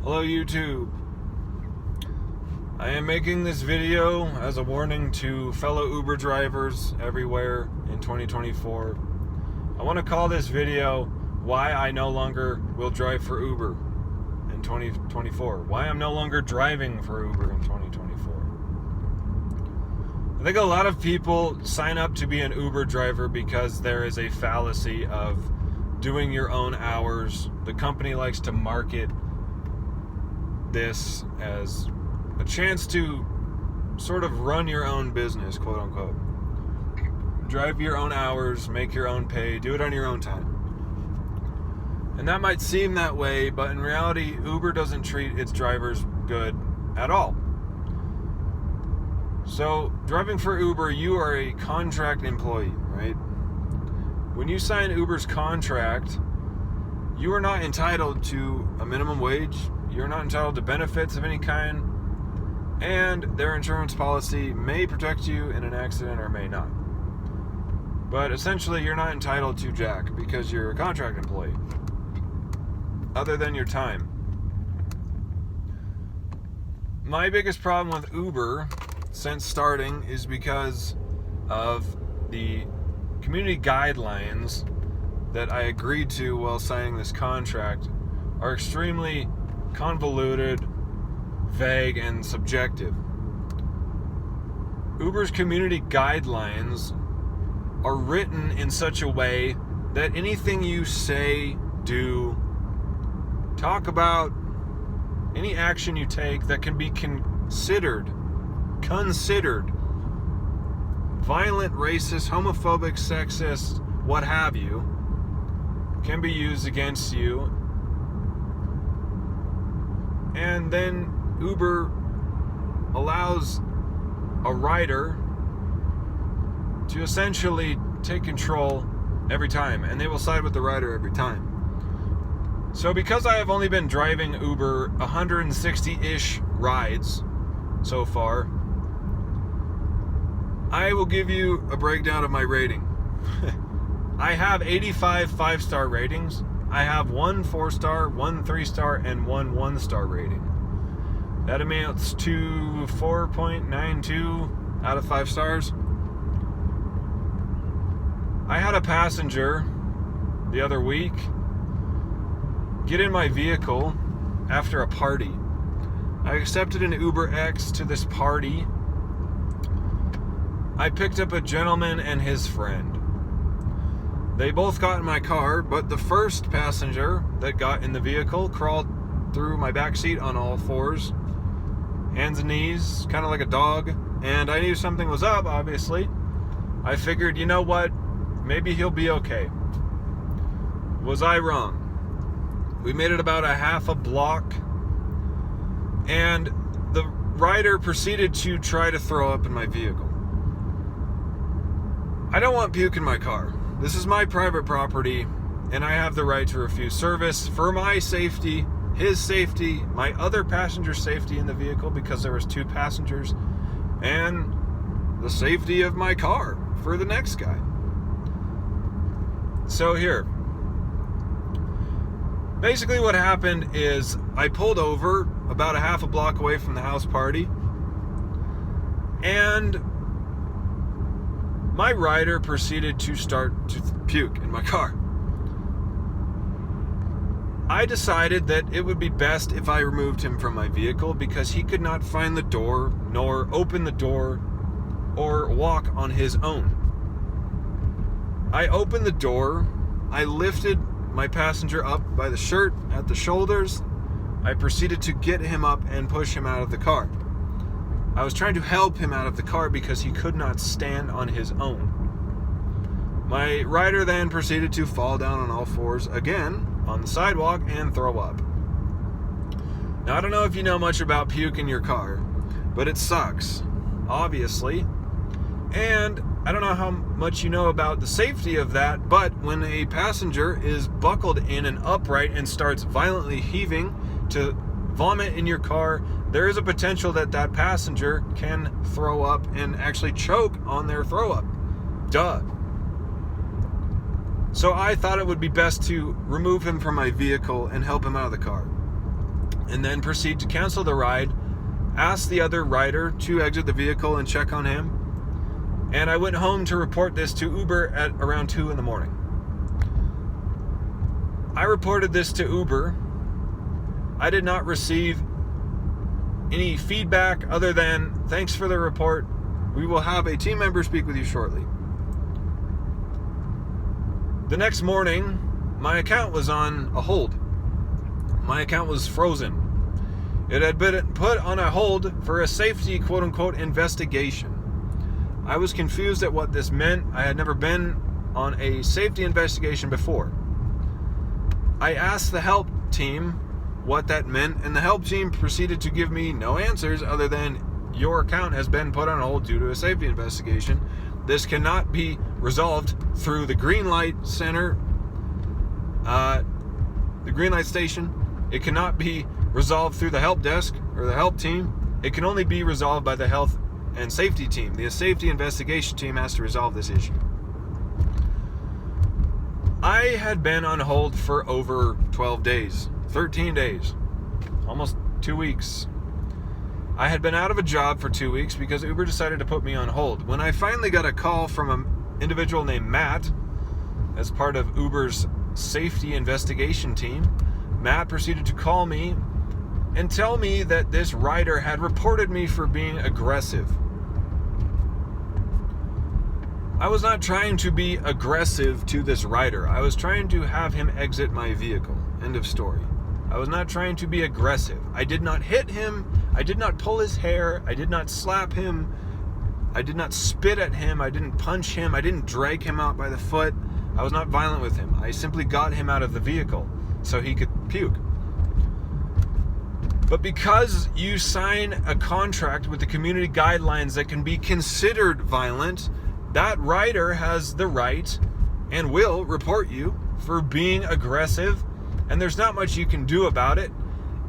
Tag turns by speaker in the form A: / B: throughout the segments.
A: Hello YouTube. I am making this video as a warning to fellow Uber drivers everywhere in 2024. I want to call this video why I no longer will drive for Uber in 2024. Why I'm no longer driving for Uber in 2024. I think a lot of people sign up to be an Uber driver because there is a fallacy of doing your own hours. The company likes to market this as a chance to sort of run your own business, quote unquote. Drive your own hours, make your own pay, do it on your own time. And that might seem that way, but in reality, Uber doesn't treat its drivers good at all. So, driving for Uber, you are a contract employee, right? When you sign Uber's contract, you are not entitled to a minimum wage. You're not entitled to benefits of any kind, and their insurance policy may protect you in an accident or may not. But essentially, you're not entitled to jack because you're a contract employee, other than your time. My biggest problem with Uber since starting is because of the community guidelines that I agreed to while signing this contract are extremely convoluted, vague, and subjective. Uber's community guidelines are written in such a way that anything you say, do, talk about, any action you take that can be considered violent, racist, homophobic, sexist, what have you, can be used against you. And then Uber allows a rider to essentially take control every time, and they will side with the rider every time. So because I have only been driving Uber 160-ish rides so far, I will give you a breakdown of my rating. I have 85 5-star ratings. I have 1 4-star, 1 3-star, and 1 1-star rating. That amounts to 4.92 out of 5 stars. I had a passenger the other week get in my vehicle after a party. I accepted an Uber X to this party. I picked up a gentleman and his friend. They both got in my car, but the first passenger that got in the vehicle crawled through my back seat on all fours, hands and knees, kind of like a dog, and I knew something was up, obviously. I figured, you know what, maybe he'll be okay. Was I wrong? We made it about a half a block, and the rider proceeded to try to throw up in my vehicle. I don't want puke in my car. This is my private property, and I have the right to refuse service for my safety, his safety, my other passenger's safety in the vehicle because there was 2 passengers, and the safety of my car for the next guy. So here, basically what happened is I pulled over about a half a block away from the house party, and my rider proceeded to start to puke in my car. I decided that it would be best if I removed him from my vehicle because he could not find the door, nor open the door, or walk on his own. I opened the door. I lifted my passenger up by the shirt at the shoulders. I proceeded to get him up and push him out of the car. I was trying to help him out of the car because he could not stand on his own. My rider then proceeded to fall down on all fours again on the sidewalk and throw up. Now, I don't know if you know much about puke in your car, but it sucks, obviously. And I don't know how much you know about the safety of that, but when a passenger is buckled in an upright and starts violently heaving to vomit in your car, there is a potential that that passenger can throw up and actually choke on their throw up. Duh. So I thought it would be best to remove him from my vehicle and help him out of the car. and then proceed to cancel the ride, ask the other rider to exit the vehicle and check on him. And I went home to report this to Uber at around 2 in the morning. I reported this to Uber. I did not receive any feedback other than, thanks for the report. We will have a team member speak with you shortly. The next morning, my account was on a hold. My account was frozen. It had been put on a hold for a safety, quote-unquote, investigation. I was confused at what this meant. I had never been on a safety investigation before. I asked the help team what that meant, and the help team proceeded to give me no answers other than, your account has been put on hold due to a safety investigation. This cannot be resolved through the green light center, the green light station. It cannot be resolved through the help desk or the help team. It can only be resolved by the health and safety team. The safety investigation team has to resolve this issue. I had been on hold for over 12 days, 13 days, almost 2 weeks. I had been out of a job for 2 weeks because Uber decided to put me on hold. When I finally got a call from an individual named Matt, as part of Uber's safety investigation team, Matt proceeded to call me and tell me that this rider had reported me for being aggressive. I was not trying to be aggressive to this rider. I was trying to have him exit my vehicle. End of story. I was not trying to be aggressive. I did not hit him. I did not pull his hair. I did not slap him. I did not spit at him. I didn't punch him. I didn't drag him out by the foot. I was not violent with him. I simply got him out of the vehicle so he could puke. But because you sign a contract with the community guidelines that can be considered violent, that rider has the right and will report you for being aggressive, and there's not much you can do about it.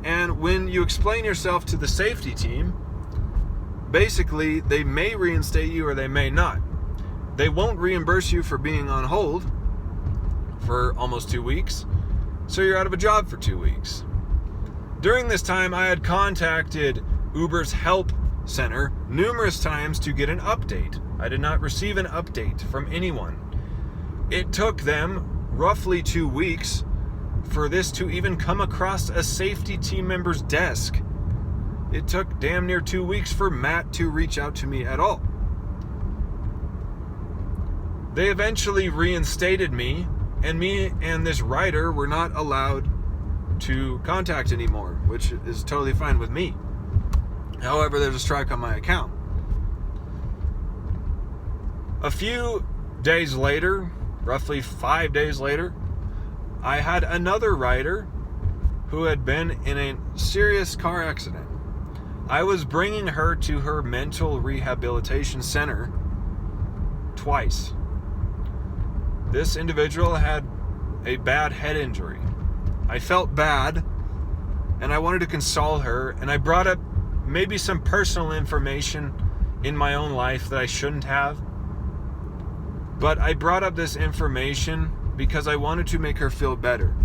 A: And when you explain yourself to the safety team, basically they may reinstate you or they may not. They won't reimburse you for being on hold for almost 2 weeks, so you're out of a job for 2 weeks. During this time, I had contacted Uber's help center numerous times to get an update. I did not receive an update from anyone. It took them roughly 2 weeks for this to even come across a safety team member's desk. It took damn near 2 weeks for Matt to reach out to me at all. They eventually reinstated me and this rider were not allowed to contact anymore, which is totally fine with me. However, there's a strike on my account. A few days later, roughly 5 days later, I had another rider who had been in a serious car accident. I was bringing her to her mental rehabilitation center twice. This individual had a bad head injury. I felt bad, and I wanted to console her, and I brought up maybe some personal information in my own life that I shouldn't have. But I brought up this information because I wanted to make her feel better.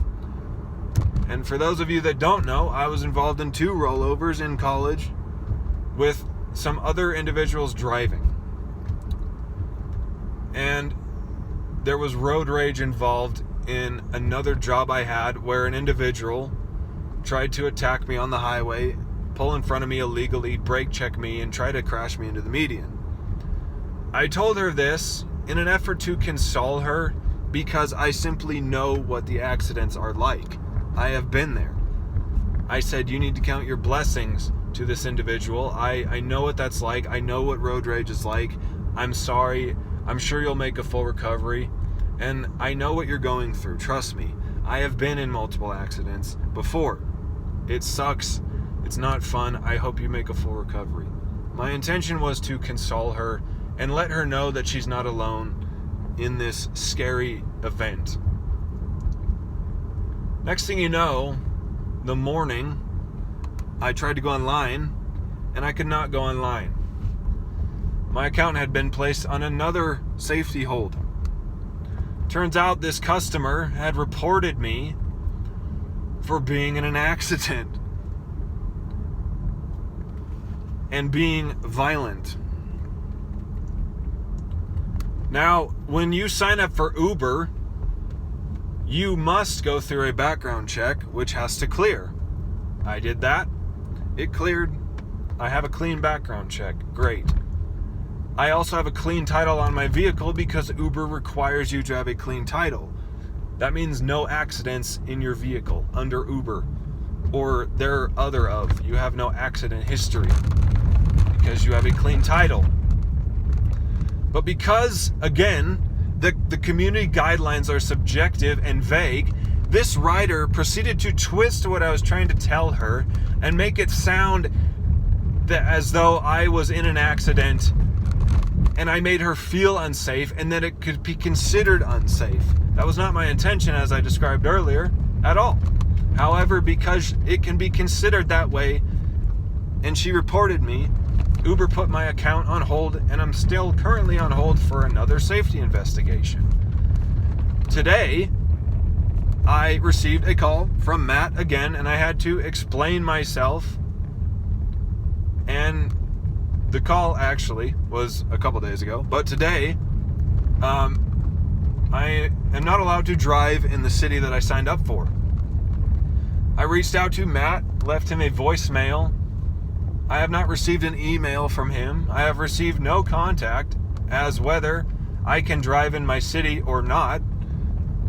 A: And for those of you that don't know, I was involved in 2 rollovers in college with some other individuals driving. And there was road rage involved in another job I had where an individual tried to attack me on the highway, pull in front of me illegally, brake check me, and try to crash me into the median. I told her this in an effort to console her because I simply know what the accidents are like. I have been there. I said, you need to count your blessings to this individual. I know what that's like. I know what road rage is like. I'm sorry. I'm sure you'll make a full recovery. And I know what you're going through. Trust me. I have been in multiple accidents before. It sucks. It's not fun. I hope you make a full recovery. My intention was to console her and let her know that she's not alone in this scary event. Next thing you know, the morning, I tried to go online and I could not go online. My account had been placed on another safety hold. Turns out this customer had reported me for being in an accident. and being violent. Now, when you sign up for Uber, you must go through a background check, which has to clear. I did that. It cleared. I have a clean background check. Great. I also have a clean title on my vehicle because Uber requires you to have a clean title. That means no accidents in your vehicle under Uber or their other of. You have no accident history because you have a clean title. But because, again, the community guidelines are subjective and vague, this rider proceeded to twist what I was trying to tell her and make it sound as though I was in an accident and I made her feel unsafe and that it could be considered unsafe. That was not my intention, as I described earlier, at all. However, because it can be considered that way and she reported me, Uber put my account on hold, and I'm still currently on hold for another safety investigation. Today, I received a call from Matt again, and I had to explain myself. And the call actually was a couple days ago, but today, I am not allowed to drive in the city that I signed up for. I reached out to Matt, left him a voicemail. I have not received an email from him. I have received no contact as whether I can drive in my city or not,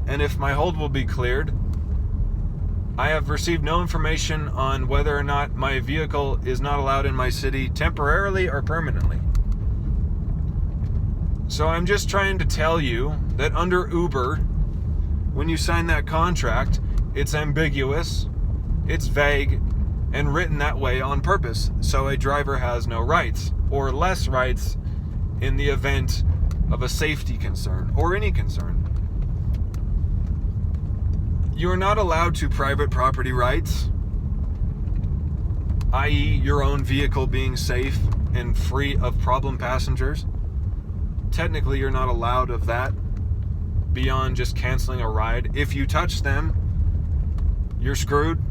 A: and if my hold will be cleared. I have received no information on whether or not my vehicle is not allowed in my city temporarily or permanently. So I'm just trying to tell you that under Uber, when you sign that contract, it's ambiguous, it's vague, and written that way on purpose, so a driver has no rights, or less rights in the event of a safety concern, or any concern. You are not allowed to private property rights, i.e. your own vehicle being safe and free of problem passengers. Technically, you're not allowed of that beyond just canceling a ride. If you touch them, you're screwed.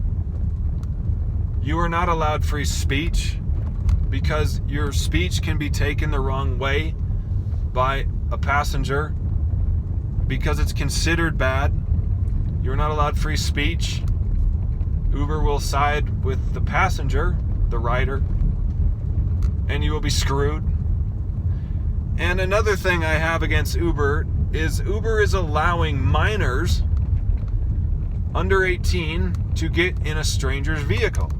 A: You are not allowed free speech because your speech can be taken the wrong way by a passenger because it's considered bad. You're not allowed free speech. Uber will side with the passenger, the rider, and you will be screwed. And another thing I have against Uber is allowing minors under 18 to get in a stranger's vehicle.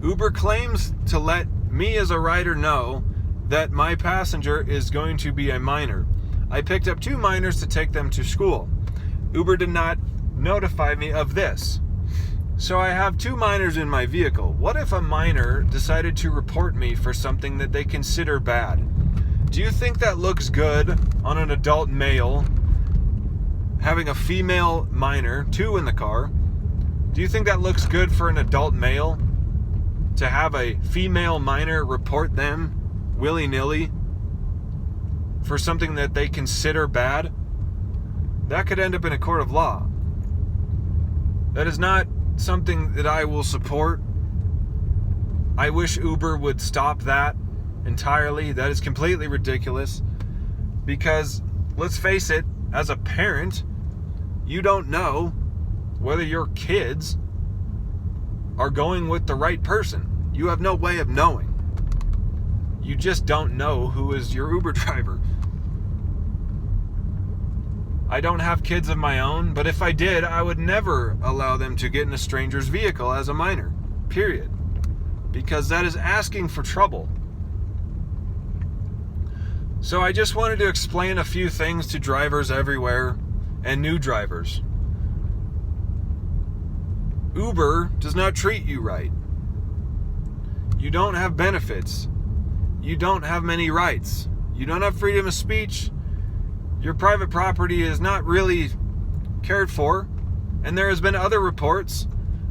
A: Uber claims to let me as a rider know that my passenger is going to be a minor. I picked up 2 minors to take them to school. Uber did not notify me of this. So I have 2 minors in my vehicle. What if a minor decided to report me for something that they consider bad? Do you think that looks good on an adult male having a female minor, 2 in the car? Do you think that looks good for an adult male to have a female minor report them willy-nilly for something that they consider bad? That could end up in a court of law. That is not something that I will support. I wish Uber would stop that entirely. That is completely ridiculous because, let's face it, as a parent, you don't know whether your kids are going with the right person. You have no way of knowing. You just don't know who is your Uber driver. I don't have kids of my own, but if I did, I would never allow them to get in a stranger's vehicle as a minor, period. Because that is asking for trouble. So I just wanted to explain a few things to drivers everywhere and new drivers. Uber does not treat you right. You don't have benefits. You don't have many rights. You don't have freedom of speech. Your private property is not really cared for. And there has been other reports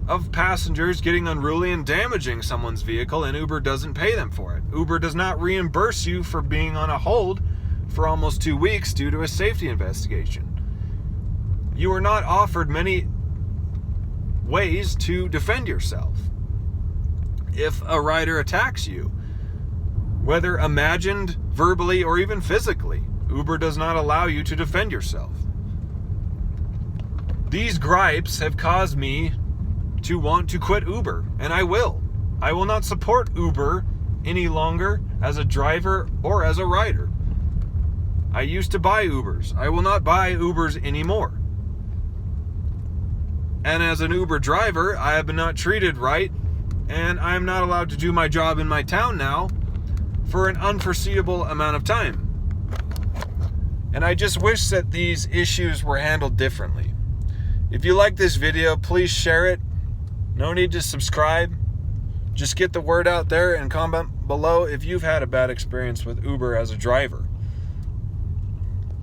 A: of passengers getting unruly and damaging someone's vehicle, and Uber doesn't pay them for it. Uber does not reimburse you for being on a hold for almost 2 weeks due to a safety investigation. You are not offered many ways to defend yourself. if a rider attacks you, whether imagined, verbally, or even physically. Uber does not allow you to defend yourself. These gripes have caused me to want to quit Uber, and I will. I will not support Uber any longer as a driver or as a rider. I used to buy Ubers. I will not buy Ubers anymore. And as an Uber driver, I have been not treated right, and I am not allowed to do my job in my town now for an unforeseeable amount of time. And I just wish that these issues were handled differently. If you like this video, please share it. No need to subscribe. Just get the word out there and comment below if you've had a bad experience with Uber as a driver.